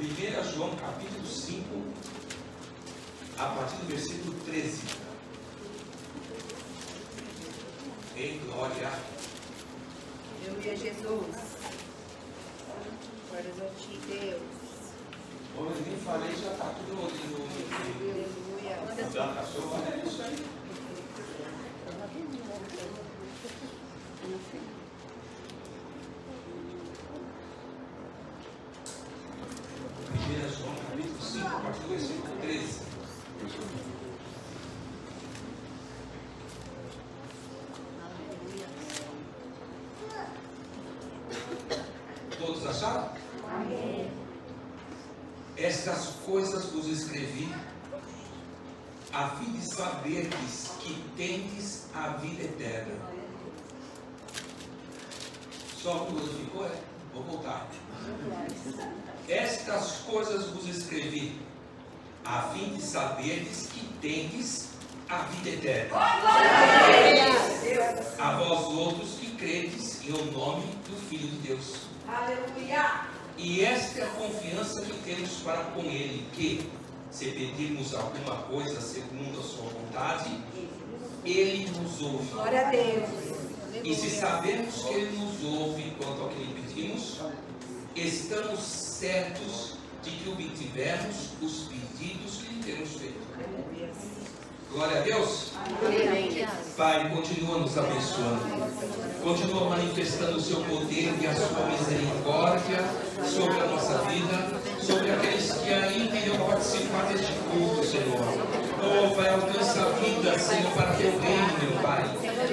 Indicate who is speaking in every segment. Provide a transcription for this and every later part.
Speaker 1: 1 João capítulo 5, a partir do versículo 13. Em glória.
Speaker 2: Aleluia, Jesus. Glórias a ti, Deus.
Speaker 1: Como eu nem falei, já está tudo
Speaker 2: Aleluia.
Speaker 1: da cachorra. É isso aí. João capítulo 5, a partir do versículo 13. Todos acharam? Amém. Estas coisas vos escrevi, a fim de saberdes que tendes a vida eterna. Só que ficou, é? Vou voltar. Estas coisas vos escrevi, a fim de saberdes que tendes a vida eterna. A vós outros que credes em o nome do Filho de Deus.
Speaker 2: Aleluia.
Speaker 1: E esta é a confiança que temos para com Ele, que, se pedirmos alguma coisa segundo a sua vontade, Ele nos ouve.
Speaker 2: Glória a Deus.
Speaker 1: E se sabemos que Ele nos ouve quanto ao que lhe pedimos, estamos certos de que obtivemos os pedidos que lhe temos feito. Glória a Deus.
Speaker 2: Amém.
Speaker 1: Pai, continua nos abençoando, continua manifestando o seu poder e a sua misericórdia sobre a nossa vida, sobre aqueles que ainda irão participar deste culto, Senhor. Oh, Pai, alcança a vida, Senhor, para teu reino, meu Pai.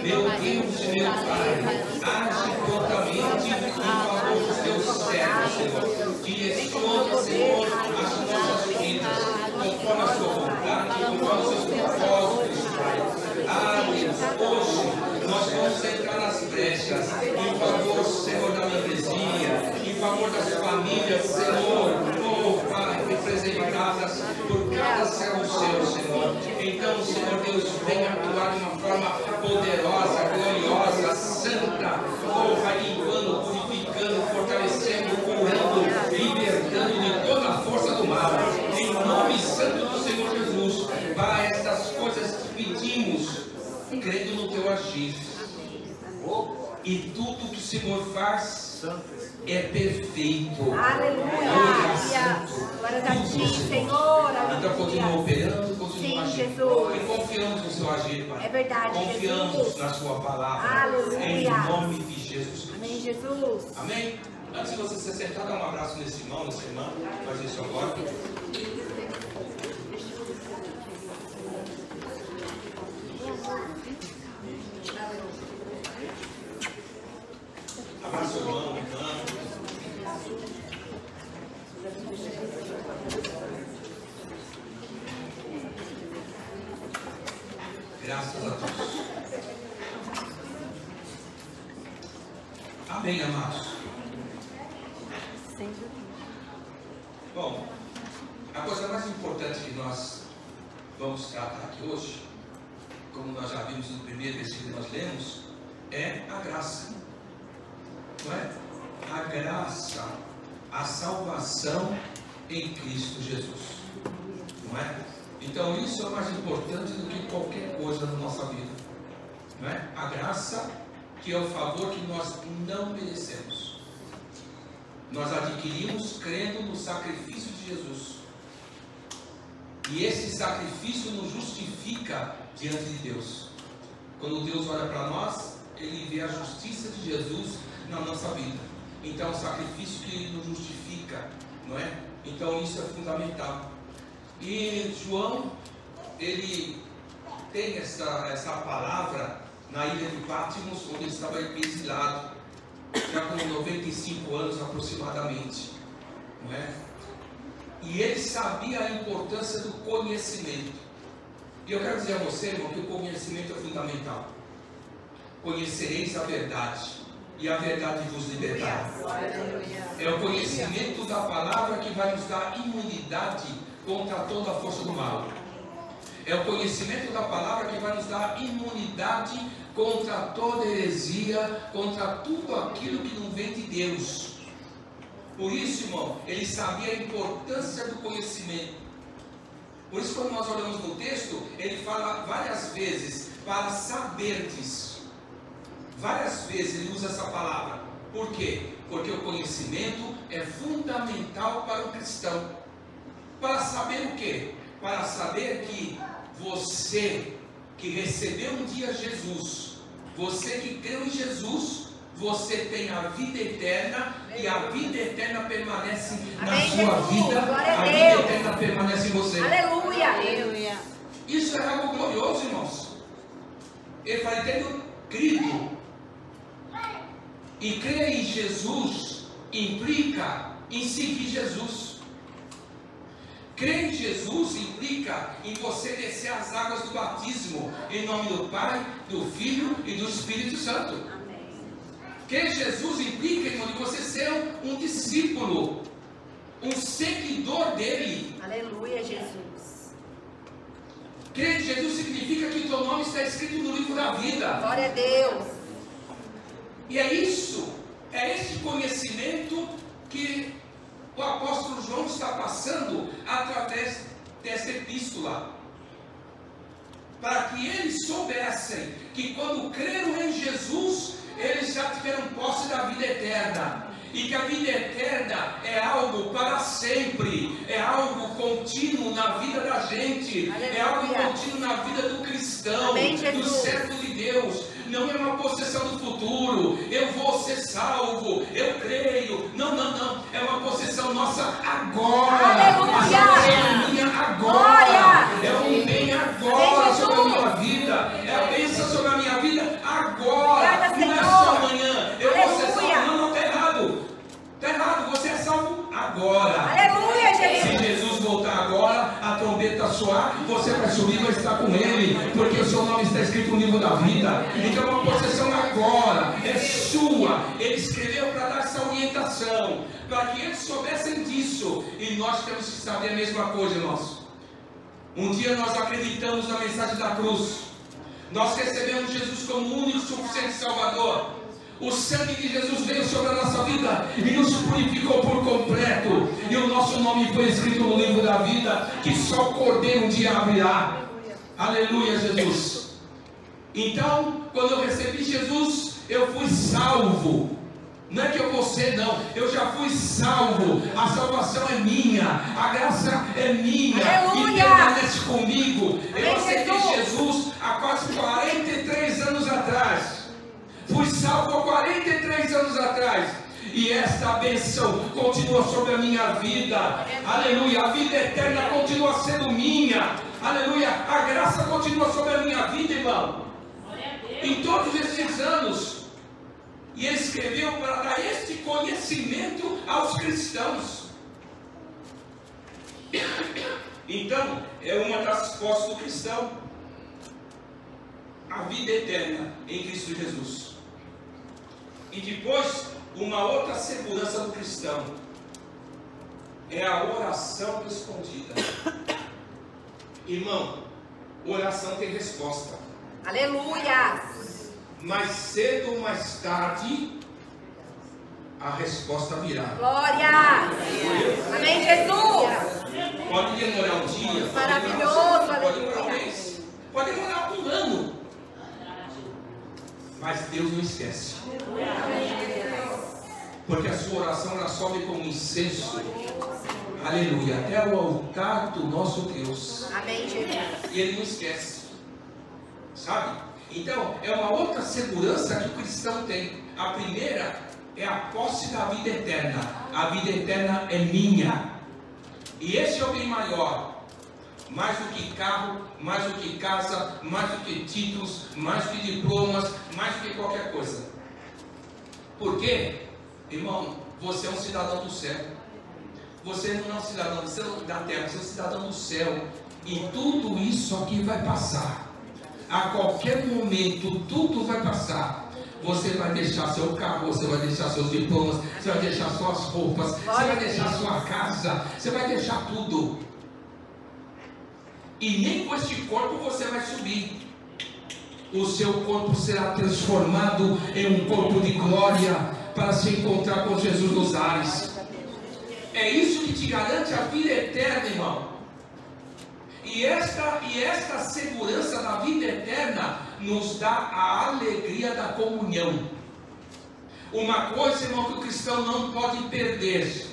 Speaker 1: Meu Deus e meu Pai, age prontamente em favor dos teus servos, Senhor. Direciona, Senhor, as nossas vidas, conforme a sua vontade, conforme os seus propósitos, Pai. Deus, hoje nós vamos entrar nas brechas em favor, Senhor, da membresia, em favor das famílias, Senhor. Oh, Pai, representadas por cada servo seu, Senhor. Então, Senhor Deus, venha atuar de uma forma poderosa, gloriosa, santa. Oh, Pai, limpando, purificando, fortalecendo, curando, libertando de toda a força do mal. Em nome santo do Senhor Jesus, Pai, estas coisas que pedimos, crendo no teu agir. E tudo que o Senhor faz é perfeito.
Speaker 2: Aleluia. Glória a ti, Senhor.
Speaker 1: Então continua operando, continua agindo. E confiamos no seu agir, Pai.
Speaker 2: É verdade,
Speaker 1: confiamos
Speaker 2: Jesus.
Speaker 1: Na sua palavra.
Speaker 2: Aleluia.
Speaker 1: Em nome de Jesus.
Speaker 2: Amém, Jesus.
Speaker 1: Amém? Antes de você se sentar, dá um abraço nesse irmão, nessa irmã. Faz isso agora. Abraço, irmão, irmã. Graças a Deus. Amém, amados. Bom, a coisa mais importante que nós vamos tratar aqui hoje, como nós já vimos no primeiro versículo que nós lemos, é a graça. Não é? A graça, a salvação em Cristo Jesus. Não é? Então isso é mais importante do que qualquer coisa na nossa vida. Não é? A graça, que é o favor que nós não merecemos. Nós adquirimos crendo no sacrifício de Jesus. E esse sacrifício nos justifica diante de Deus. Quando Deus olha para nós, Ele vê a justiça de Jesus na nossa vida. Então, o sacrifício que nos justifica, não é? Então, isso é fundamental. E João, ele tem essa palavra na ilha de Patmos, onde ele estava exilado, já com 95 anos aproximadamente, não é? E ele sabia a importância do conhecimento. E eu quero dizer a você, irmão, que o conhecimento é fundamental. Conhecereis a verdade, e a verdade vos libertará. É o conhecimento da palavra que vai nos dar imunidade contra toda a força do mal. É o conhecimento da palavra que vai nos dar imunidade contra toda heresia, contra tudo aquilo que não vem de Deus. Por isso, irmão, ele sabia a importância do conhecimento. Por isso, quando nós olhamos no texto, ele fala várias vezes, para saberdes. Várias vezes ele usa essa palavra. Por quê? Porque o conhecimento é fundamental para o cristão. Para saber o quê? Para saber que você que recebeu um dia Jesus, você que creu em Jesus, você tem a vida eterna, e a vida eterna permanece na
Speaker 2: Amém,
Speaker 1: sua
Speaker 2: Jesus.
Speaker 1: vida,
Speaker 2: Glória a
Speaker 1: a
Speaker 2: Deus.
Speaker 1: vida eterna permanece em você.
Speaker 2: Aleluia. Aleluia.
Speaker 1: Isso é algo glorioso, irmãos. Ele fala, tendo crido, e crer em Jesus implica em seguir Jesus. Crer em Jesus implica em você descer as águas do batismo, em nome do Pai, do Filho e do Espírito Santo.
Speaker 2: Amém.
Speaker 1: Crer em Jesus implica, irmão, de você ser um discípulo, um seguidor dele.
Speaker 2: Aleluia, Jesus.
Speaker 1: Crer em Jesus significa que o teu nome está escrito no livro da vida.
Speaker 2: Glória a Deus.
Speaker 1: E é isso, é esse conhecimento que o apóstolo João está passando através dessa epístola, para que eles soubessem que quando creram em Jesus, eles já tiveram posse da vida eterna, e que a vida eterna é algo para sempre, é algo contínuo na vida da gente,
Speaker 2: Aleluia.
Speaker 1: é algo contínuo na vida do cristão,
Speaker 2: Amém,
Speaker 1: do
Speaker 2: Jesus.
Speaker 1: servo de Deus. Não é uma possessão do futuro, eu vou ser salvo, eu creio. Não, não, não. É uma possessão nossa agora.
Speaker 2: Aleluia.
Speaker 1: A salvação é minha agora.
Speaker 2: Glória.
Speaker 1: É um bem agora
Speaker 2: Amém,
Speaker 1: sobre a
Speaker 2: Jesus.
Speaker 1: minha vida. É a bênção sobre a minha vida agora.
Speaker 2: Obrigada,
Speaker 1: Não é
Speaker 2: Senhor.
Speaker 1: só amanhã. Eu vou ser
Speaker 2: Aleluia.
Speaker 1: salvo. Não, não, está errado. Está errado. Você é salvo agora.
Speaker 2: Aleluia,
Speaker 1: Se
Speaker 2: Jesus.
Speaker 1: Jesus voltar agora, a trombeta soar, você vai subir e vai estar com ele, porque o seu nome está escrito no livro da vida. Então é uma possessão agora, é sua. Ele escreveu para dar essa orientação, para que eles soubessem disso, e nós temos que saber a mesma coisa, irmãos. Um dia nós acreditamos na mensagem da cruz, nós recebemos Jesus como o único suficiente Salvador. O sangue de Jesus veio sobre a nossa vida e nos purificou por completo. E o nosso nome foi escrito no livro da vida, que só o Cordeiro um dia abrirá. Aleluia, Jesus. Então, quando eu recebi Jesus, eu fui salvo. Não é que eu vou ser, não. Eu já fui salvo. A salvação é minha. A graça é minha.
Speaker 2: Aleluia.
Speaker 1: E permanece comigo. Eu
Speaker 2: Amém,
Speaker 1: aceitei
Speaker 2: Jesus.
Speaker 1: Jesus há quase 43 anos atrás. Fui salvo há 43 anos atrás. E esta bênção continua sobre a minha vida. Aleluia. A vida eterna continua sendo minha. Aleluia. A graça continua sobre a minha vida, irmão. Em todos esses anos. E ele escreveu para dar este conhecimento aos cristãos. Então, é uma das posses do cristão. A vida eterna em Cristo Jesus. E depois, uma outra segurança do cristão é a oração respondida. Irmão, oração tem resposta.
Speaker 2: Aleluia.
Speaker 1: Mais cedo ou mais tarde, a resposta virá.
Speaker 2: Glória. Amém, Jesus.
Speaker 1: Pode demorar um dia,
Speaker 2: Maravilhoso,
Speaker 1: pode demorar um
Speaker 2: aleluia.
Speaker 1: mês, pode demorar um ano. Mas Deus não esquece. Porque a sua oração ela sobe como incenso. Aleluia. Até o altar do nosso Deus.
Speaker 2: Amém, Jesus.
Speaker 1: E Ele não esquece. Sabe? Então, é uma outra segurança que o cristão tem. A primeira é a posse da vida eterna. A vida eterna é minha. E esse é o bem maior. Mais do que carro, mais do que casa, mais do que títulos, mais do que diplomas, mais do que qualquer coisa. Por quê? Irmão, você é um cidadão do céu. Você não é um cidadão da terra, você é um cidadão do céu. E tudo isso aqui vai passar. A qualquer momento, tudo vai passar. Você vai deixar seu carro, você vai deixar seus diplomas, você vai deixar suas roupas, você vai deixar sua casa, você vai deixar tudo. E nem com este corpo você vai subir. O seu corpo será transformado em um corpo de glória para se encontrar com Jesus nos ares. É isso que te garante a vida eterna, irmão. E esta segurança da vida eterna nos dá a alegria da comunhão. Uma coisa, irmão, que o cristão não pode perder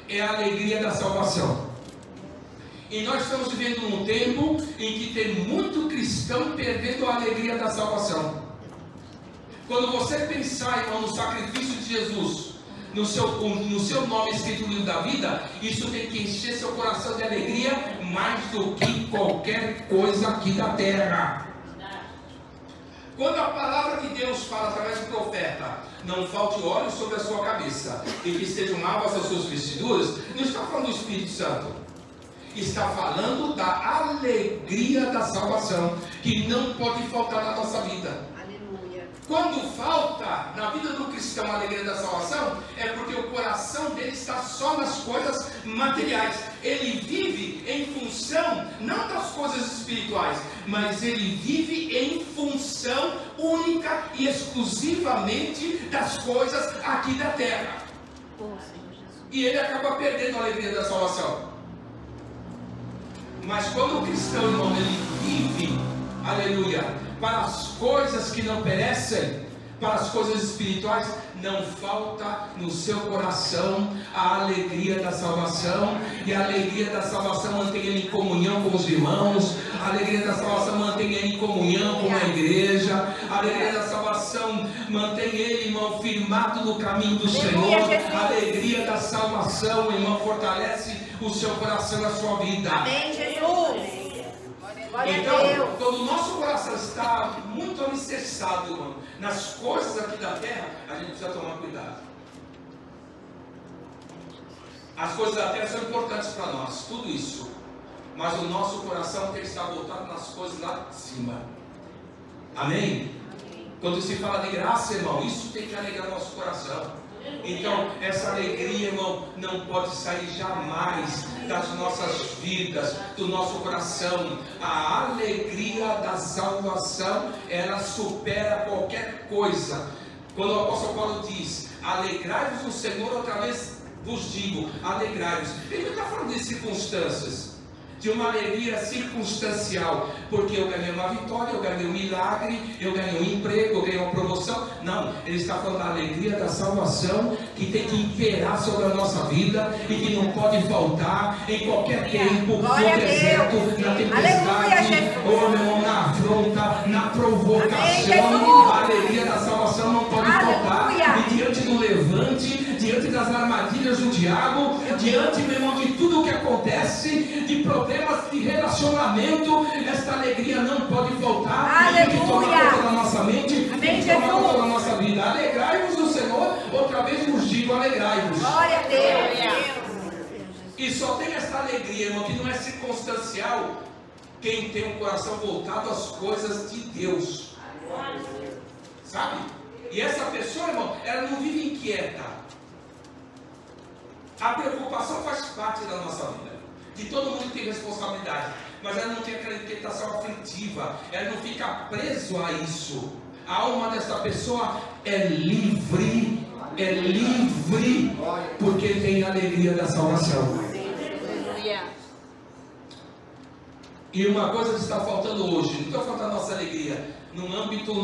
Speaker 1: é a alegria da salvação. E nós estamos vivendo num tempo em que tem muito cristão perdendo a alegria da salvação. Quando você pensar, irmão, no sacrifício de Jesus, no seu nome escrito no livro da vida, isso tem que encher seu coração de alegria mais do que qualquer coisa aqui da terra. Quando a palavra de Deus fala através do profeta, não falte óleo sobre a sua cabeça e que estejam lavas as suas vestiduras, não está falando do Espírito Santo, está falando da alegria da salvação, que não pode faltar na nossa vida. Quando falta na vida do cristão a alegria da salvação, é porque o coração dele está só nas coisas materiais. Ele vive em função, não das coisas espirituais, mas ele vive em função única e exclusivamente das coisas aqui da terra. E ele acaba perdendo a alegria da salvação. Mas quando o cristão, irmão, ele vive, aleluia, para as coisas que não perecem, para as coisas espirituais, não falta no seu coração a alegria da salvação. E a alegria da salvação mantém ele em comunhão com os irmãos, a alegria da salvação mantém ele em comunhão com a igreja, a alegria da salvação mantém ele, irmão, firmado no caminho do Senhor. A alegria da salvação, irmão, fortalece o seu coração e a sua vida.
Speaker 2: Amém, Jesus.
Speaker 1: Então, quando o nosso coração está muito alicerçado, irmão, nas coisas aqui da terra, a gente precisa tomar cuidado. As coisas da terra são importantes para nós, tudo isso. Mas o nosso coração tem que estar voltado nas coisas lá de cima. Amém? Quando se fala de graça, irmão, isso tem que alegrar nosso coração. Então, essa alegria, irmão, não pode sair jamais das nossas vidas, do nosso coração. A alegria da salvação, ela supera qualquer coisa. Quando o apóstolo Paulo diz, alegrai-vos no Senhor, outra vez vos digo, alegrai-vos. Ele não está falando de circunstâncias, de uma alegria circunstancial, porque eu ganhei uma vitória, eu ganhei um milagre, eu ganhei um emprego, eu ganhei uma promoção. Não, ele está falando da alegria da salvação, que tem que imperar sobre a nossa vida e que não pode faltar em qualquer tempo, no deserto, na tempestade, ou meu irmão, na afronta, na provocação. A alegria da salvação não pode faltar. E diante do levante, diante das armadilhas do diabo, diante, meu irmão, de tudo o que acontece, de problemas de relacionamento, esta alegria não pode faltar. Tem que tomar conta da nossa mente, tem que tomar conta da nossa vida. Alegrai-vos no Senhor, outra vez vos digo, alegrai-vos.
Speaker 2: Glória a Deus.
Speaker 1: E só tem esta alegria, irmão, que não é circunstancial, quem tem um coração voltado às coisas de Deus. Sabe? E essa pessoa, irmão, ela não vive inquieta. A preocupação faz parte da nossa vida. De todo mundo tem responsabilidade, mas ela não tem aquela inquietação aflitiva, ela não fica preso a isso. A alma dessa pessoa é livre, porque tem a alegria da salvação. E uma coisa que está faltando hoje, não está faltando a nossa alegria, no âmbito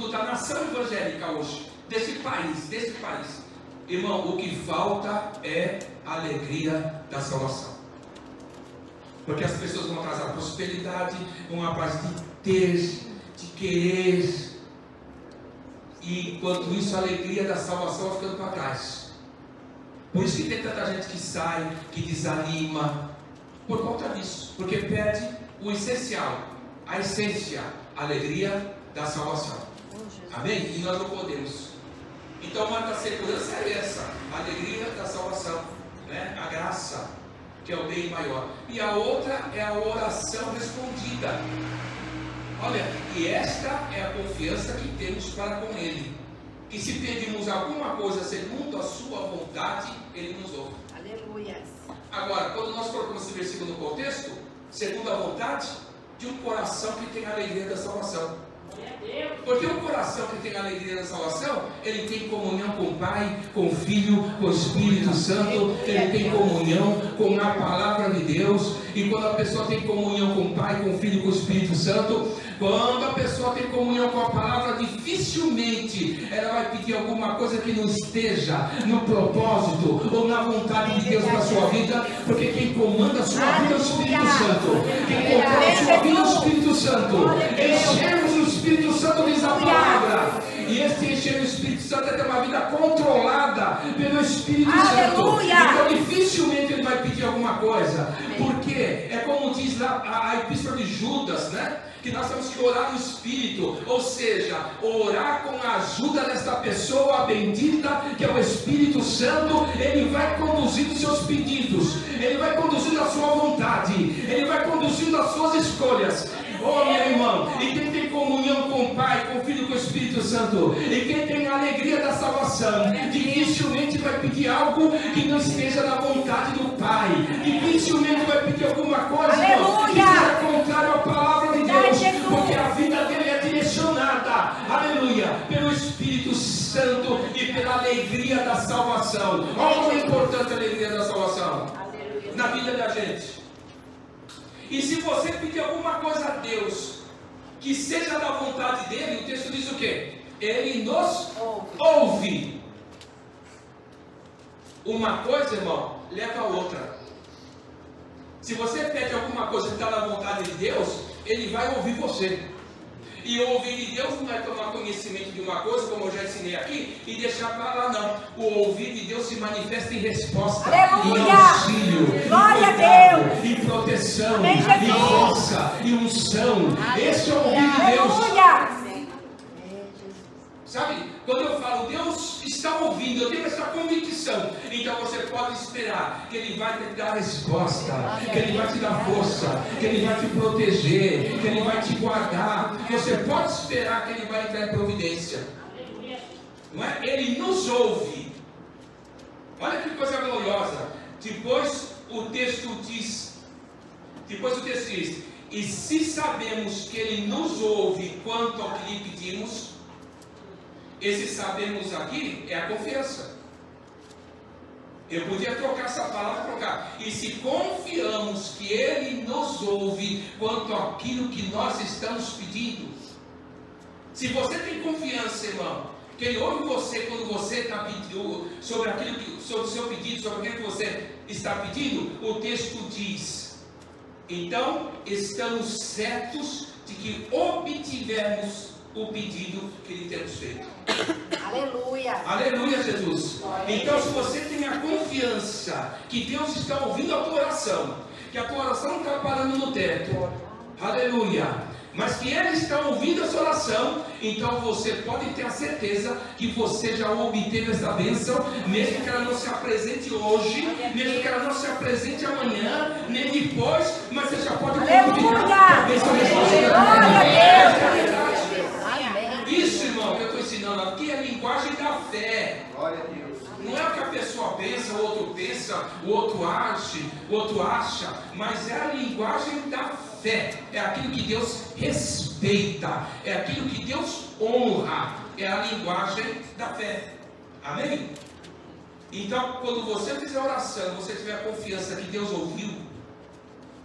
Speaker 1: da nação evangélica hoje, desse país. Irmão, o que falta é a alegria da salvação. Porque as pessoas vão atrás da prosperidade, vão atrás de ter, de querer. E enquanto isso, a alegria da salvação vai ficando para trás. Por isso que tem tanta gente que sai, que desanima, por conta disso. Porque perde o essencial, a essência, a alegria da salvação. Amém? E nós não podemos. Então, uma da segurança é essa, a alegria da salvação, né? A graça, que é o bem maior. E a outra é a oração respondida. Olha, e esta é a confiança que temos para com Ele, que se pedimos alguma coisa segundo a sua vontade, Ele nos ouve.
Speaker 2: Aleluia.
Speaker 1: Agora, quando nós colocamos esse versículo no contexto, segundo a vontade de um coração que tem a alegria da salvação. Porque o coração que tem a alegria da salvação, ele tem comunhão com o Pai, com o Filho, com o Espírito Santo, ele tem comunhão com a palavra de Deus. E quando a pessoa tem comunhão com o Pai, com o Filho, com o Espírito Santo, quando a pessoa tem comunhão com a palavra, dificilmente ela vai pedir alguma coisa que não esteja no propósito ou na vontade de Deus para a sua vida, porque quem comanda a sua vida é o Espírito Santo. Quem comanda a sua vida é o Espírito Santo. Enchemos o Espírito Santo, diz a palavra. E esse encher o Espírito Santo é ter uma vida controlada pelo Espírito Santo. Então dificilmente ele vai pedir alguma coisa. Porque é como diz lá a epístola de Judas, né? Que nós temos que orar no Espírito, ou seja, orar com a ajuda desta pessoa bendita, que é o Espírito Santo. Ele vai conduzindo os seus pedidos, ele vai conduzindo a sua vontade, ele vai conduzindo as suas escolhas. Oh, meu irmão, e quem tem comunhão com o Pai, com o Filho e com o Espírito Santo, e quem tem a alegria da salvação, dificilmente vai pedir algo que não esteja na vontade do Pai, dificilmente vai pedir alguma coisa que seja contrário à palavra de Deus, porque a vida dele é direcionada, aleluia, pelo Espírito Santo e pela alegria da salvação. Olha como é importante a alegria da salvação na vida da gente. E se você pedir alguma coisa a Deus que seja da vontade dele, o texto diz o quê? Ele nos ouve. Uma coisa, irmão, leva a outra. Se você pede alguma coisa que está na vontade de Deus, ele vai ouvir você. E ouvir de Deus não é tomar conhecimento de uma coisa, como eu já ensinei aqui, e deixar para lá, não. O ouvir de Deus se manifesta em resposta, em auxílio, em cuidado, em proteção, em força, em unção. Esse é o ouvir de Deus. Sabe, quando eu falo, Deus está ouvindo, eu tenho essa convicção, então você pode esperar que Ele vai te dar resposta, que Ele vai te dar força, que Ele vai te proteger, que Ele vai te guardar. Você pode esperar que Ele vai entrar em providência. Não é? Ele nos ouve. Olha que coisa gloriosa. Depois o texto diz, e se sabemos que Ele nos ouve quanto ao que lhe pedimos. Esse sabemos aqui é a confiança. Eu podia trocar essa palavra, trocar. E se confiamos que Ele nos ouve quanto àquilo que nós estamos pedindo. Se você tem confiança, irmão, que Ele ouve você quando você está pedindo sobre o seu pedido, sobre aquilo que você está pedindo, o texto diz: então estamos certos de que obtivermos o pedido que lhe temos feito.
Speaker 2: Aleluia.
Speaker 1: Aleluia, Jesus. Então, se você tem a confiança que Deus está ouvindo a tua oração, que a tua oração não está parando no teto, aleluia, mas que Ele está ouvindo a sua oração, então você pode ter a certeza que você já obteve essa bênção, mesmo que ela não se apresente hoje, mesmo que ela não se apresente amanhã, nem depois, mas você já pode confiar. Isso, irmão, que eu estou ensinando aqui é a linguagem da fé. Glória a Deus. Não é o que a pessoa pensa, o outro pensa, o outro acha, mas é a linguagem da fé. É aquilo que Deus respeita, é aquilo que Deus honra, é a linguagem da fé. Amém? Então, quando você fizer oração, você tiver confiança que Deus ouviu,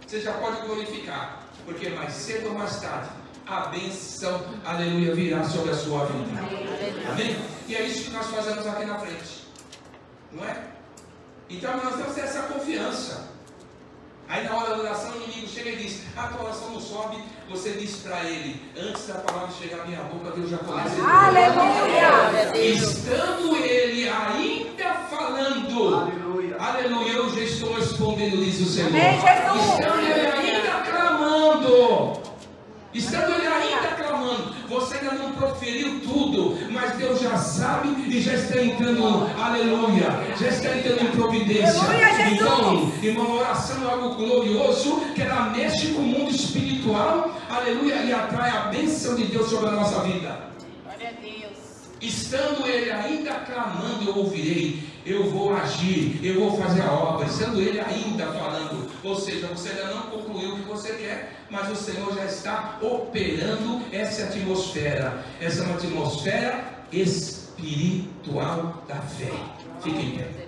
Speaker 1: você já pode glorificar, porque mais cedo ou mais tarde a bênção, aleluia, virá sobre a sua vida. Amém? E é isso que nós fazemos aqui na frente, não é? Então nós temos essa confiança. Aí na hora da oração o inimigo chega e diz: a tua oração não sobe. Você diz para ele: antes da palavra chegar à minha boca, Deus já conhece.
Speaker 2: Aleluia!
Speaker 1: Estando ele ainda falando, aleluia, eu já estou respondendo, diz o Senhor. Estando ele ainda clamando, você ainda não proferiu tudo, mas Deus já sabe e já está entrando, aleluia, já está entrando em providência. Então, irmão, a oração é algo glorioso, que ela mexe com o mundo espiritual, aleluia, e atrai a bênção de Deus sobre a nossa vida.
Speaker 2: Glória a Deus.
Speaker 1: estando ele ainda clamando, eu ouvirei, eu vou agir, eu vou fazer a obra, estando ele ainda falando, ou seja, você ainda não concluiu o que você quer, mas o Senhor já está operando essa atmosfera. Essa é uma atmosfera espiritual da fé. Fiquem em pé.